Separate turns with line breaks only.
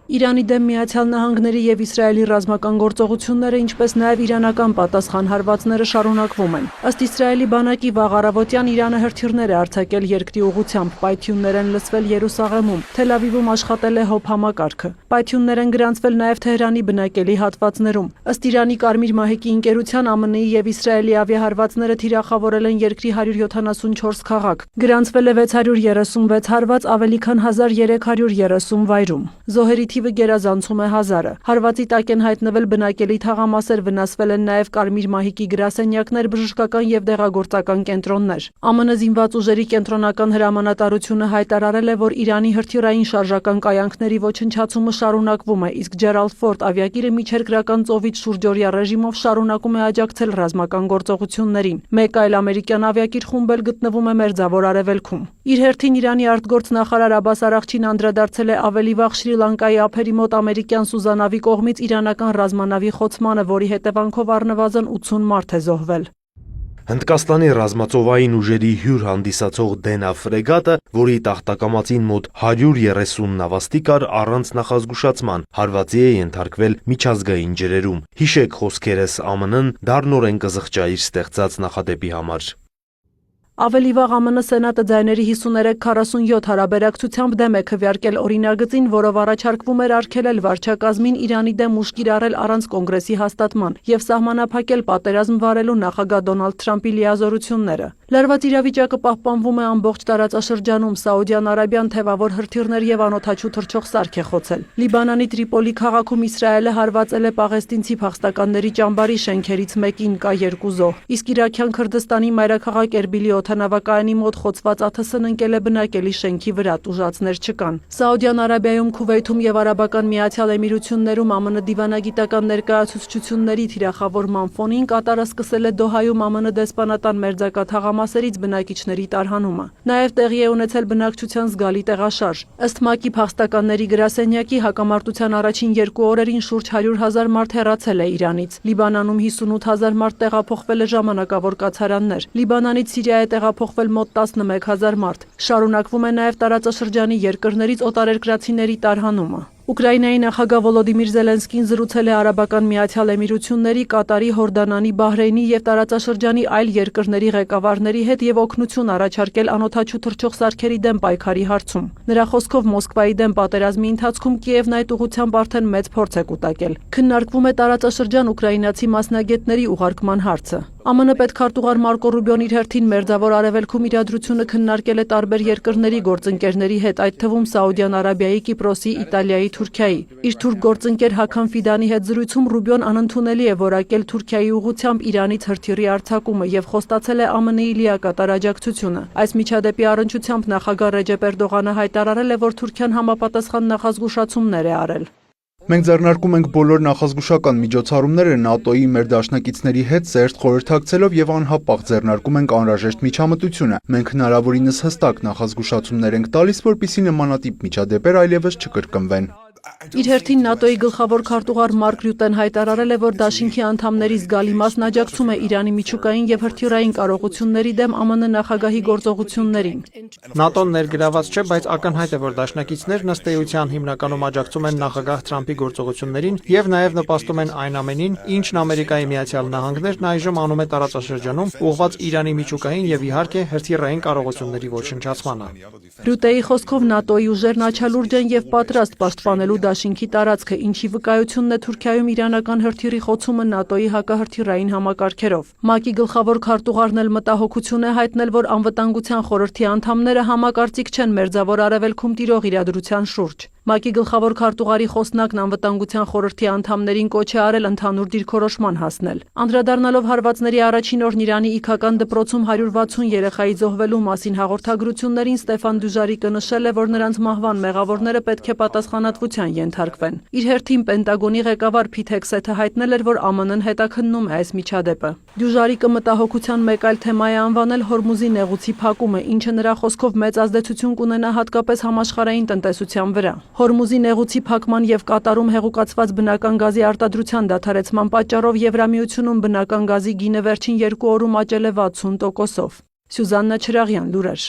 Իրանի դեմ Միացյալ Նահանգների և Իսրայելի ռազմական գործողությունները, ինչպես նաև իրանական պատասխան հարվածները շարունակվում են։ Ըստ Իսրայելի բանակի վաղ առավոտյան Իրանը հրթիռներ է արձակել երկրի ուղղությամբ, պայթյուններ են լսվել Երուսաղեմում, Թել Ավիվում աշխատել է ՀՕՊ համակարգը։ Պայթյուններ են գրանցվել նաև Թեհրանի բնակելի հատվածներում։ Ըստ Իրանի Կարմիր մահիկի ընկերության ԱՄՆ-ի և Իսրայելի ավիահարվածները թիրախավորել են երկրի 174 քաղաք։ Գրանցվել է 636 հարված ավելի քան 1330 վայրում։ Զոհերի թիվը գերազանցում է 1000-ը։ Հարվածի տակ են հայտնվել բնակելի թաղամասեր, վնասվել են նաև Կարմիր մահիկի գրասենյակներ, բժշկական և դեղագործական կենտրոններ։ ԱՄՆ զինված ուժերի կենտրոնական հրամանատարությունը հայտարարել է, որ Իրանի հրթիռային շարժական կայանքների ոչնչացումը շարունակվում է, իսկ Ջերալդ Ֆորդ ավիակիրը միջերկրական ծովից շուրջօրյա ռեժիմով շարունակում է աջակցել ռազմական գործողություններին։ Մեկ այլ ամերիկյան ավիակիր խումբ էլ գտնվում է Մերձավոր Արևելքում։ Իր հերթին Իրանի արտգործնախարար Աբբաս Արաղչին անդրադարձել է ավելի վաղ Շրի Լանկայի ափերի մոտ ամերիկյան Սուզանավի կողմից իրանական ռազմանավի խոցմանը, որի հետևանքով առնվազն 80 մարդ է զոհվել։
Հնդկաստանի ռազմածովային ուժերի հյուր հանդիսացող Դենա ֆրեգատը, որի տախտակամածին մոտ 130 նավաստի կար, առանց նախազգուշացման հարվածի է ենթարկվել միջազգային ջրերում։ Հիշեք խոսքերս, ԱՄՆ-ն դառնորեն կզղջա իր ստեղծած նախադեպի համար։
Ավելի վաղ ԱՄՆ Սենատը ձայների 53-47 հարաբերակցությամբ դեմ է քվեարկել օրինագծին, որով առաջարկվում էր արգելել վարչակազմին Իրանի դեմ ուժ կիրառել առանց կոնգրեսի հաստատման և սահմանափակել պատերազմ վարելու նախագահ Դոնալդ Թրամփի լիազորությունները։ Լարված իրավիճակը պահպանվում է ամբողջ տարածաշրջանում, Սաուդյան Արաբիան թևավոր հրթիռներ և անօդաչու թռչող սարք է խոցել։ Լիբանանի Տրիպոլի քաղաքում Իսրայելը հարվածել է պաղեստինցի փախստականների ճամբարի շենքերից մեկին, կա 2 զոհ, իսկ Իրաքյան Քրդստանի մայրաքաղաք Էրբիլի օդանավակայանի մոտ խոցված ԱԹՍ-ն ընկել է բնակելի շենքի վրա, տուժածներ չկան։ Սաուդյան Արաբիայում, Քուվեյթում և Արաբական Միացյալ Էմիրություններում ԱՄՆ դիվանագիտական ներկայացուցչությունների թիրախավորման ֆոնին կատարը սկսել է Դոհայում ԱՄՆ դեսպանատան մերձակա թաղամասերից բնակիչների տարհանումը։ Նաև տեղի է ունեցել բնակչության զգալի տեղաշարժ։ Ըստ ՄԱԿ-ի փախստականների գրասենյակի, հակամարտության առաջին 2 օրերին շուրջ 100,000 մարդ հեռացել է Իրանից։ Լիբանանում 58,000 մարդ տեղափոխվել է ժամանակավոր կացարաններ։ Լիբանանից Սիրիա է տեղափոխվել մոտ 11,000 մարդ։ Շարունակվում է նաև տարածաշրջանի երկրներից օտարերկրացիների տարհանումը։ Ուկրաինայի նախագահ Վոլոդիմիր Զելենսկին զրուցել է Արաբական Միացյալ Էմիրությունների, Կատարի, Հորդանանի, Բահրեյնի և տարածաշրջանի այլ երկրների ղեկավարների հետ և օգնություն առաջարկել անօդաչու թռչող սարքերի դեմ պայքարի հարցում։ Նրա խոսքով Մոսկվայի դեմ պատերազմի ընթացքում Կիևն այդ ուղղությամբ արդեն մեծ փորձ է կուտակել։ Քննարկվում է տարածաշրջան ուկրաինացի մասնագետների ուղարկման հարցը։ ԱՄՆ պետքարտուղար Մարկո Ռուբիոն իր հերթին Մերձավոր Արևելքում իրադրությունը քննարկել է տարբեր երկրների գործընկերների հետ, այդ թվում Սաուդյան Արաբիայի, Կիպրոսի, Իտալիայի, Թուրքիայի։ Իր թուրք գործընկեր Հաքան Ֆիդանի հետ զրույցում Ռուբիոն անընդունելի է որակել Թուրքիայի ուղղությամբ Իրանից հրթիռի արձակումը և խոստացել է ԱՄՆ-ի լիակատար աջակցությունը։ Այս միջադեպի առնչությամբ նախագահ Ռեջեփ Էրդողանը հայտարարել է, որ Թուրքիան համապատասխան նախազգուշացումներ է արել։
Մենք ձեռնարկում ենք բոլոր նախազգուշական միջոցառումները ՆԱՏՕ-ի մեր դաշնակիցների հետ սերտ խորհրդակցելով և անհապաղ ձեռնարկում ենք անհրաժեշտ միջամտությունը։ Մենք հնարավորինս հստակ նախազգուշացումներ ենք տալիս, որպեսզի նմանատիպ միջադեպեր այլևս չկրկնվեն։
Իր հերթին ՆԱՏՕ-ի գլխավոր քարտուղար Մարկ Ռյուտեն հայտարարել է, որ դաշինքի անդամների զգալի մասն աջակցում է Իրանի միջուկային և հրթիռային կարողությունների դեմ ԱՄՆ նախագահի գործողություններին։
ՆԱՏՕ-ն ներգրաված չէ, բայց ակնհայտ է, որ դաշնակիցներն ըստ էության հիմնականում աջակցում են նախագահ Թրամփի գործողություններին և նաև նպաստում են այն ամենին, ինչն Ամերիկայի Միացյալ Նահանգներն այժմ անում է տարածաշրջանում, ուղղված Իրանի միջուկային և իհարկե հրթիռային կարողությունների ոչնչացմանը։
Ռյուտեի խոսքով ՆԱՏՕ-ի ուժերն աչալուրջ են և պատրաստ պաշտպանելու դաշինքի տարածքը, ինչի վկայությունն է Թուրքիայում իրանական հրթիռի խոցումը ՆԱՏՕ-ի հակահրթիռային համակարգերով։ ՄԱԿ-ի գլխավոր քարտուղարն էլ մտահոգություն է հայտնել, որ Անվտանգության խորհրդի անդամները համակարծիք չեն Մերձավոր Արևելքում տիրող իրադրության շուրջ։ ՄԱԿ-ի գլխավոր քարտուղարի խոսնակն Անվտանգության խորհրդի անդամներին կոչ է արել ընդհանուր դիրքորոշման հասնել։ Անդրադառնալով հարվածների առաջին օրն Իրանի իգական դպրոցում 160 երեխայի զոհվելու մասին հաղորդագրություններին, Ստեֆան Դյուժարիկը նշել է, որ նրանց մահվան մեղավորները պետք է պատասխանատվության ենթարկվեն։ Իր հերթին Պենտագոնի ղեկավար Փիթ Հեքսեթը հայտնել էր, որ ԱՄՆ-ն հետաքննում է այս միջադեպը։ Դյուժարիկը մտահոգության մեկ այլ թեմա է անվանել Հորմուզի նեղուցի փակումը, ինչը նրա խոսքով մեծ ազդեցություն կունենա հատկապես համաշխարհային տնտեսության վրա։ Հորմուզի նեղուցի փակման և Կատարում հեղուկացված բնական գազի արտադրության դադարեցման պատճառով Եվրամիությունում բնական գազի գինը վերջին 2 օրում աճել է 60%-ով։ Սյուզաննա Չրաղյան, լուրեր։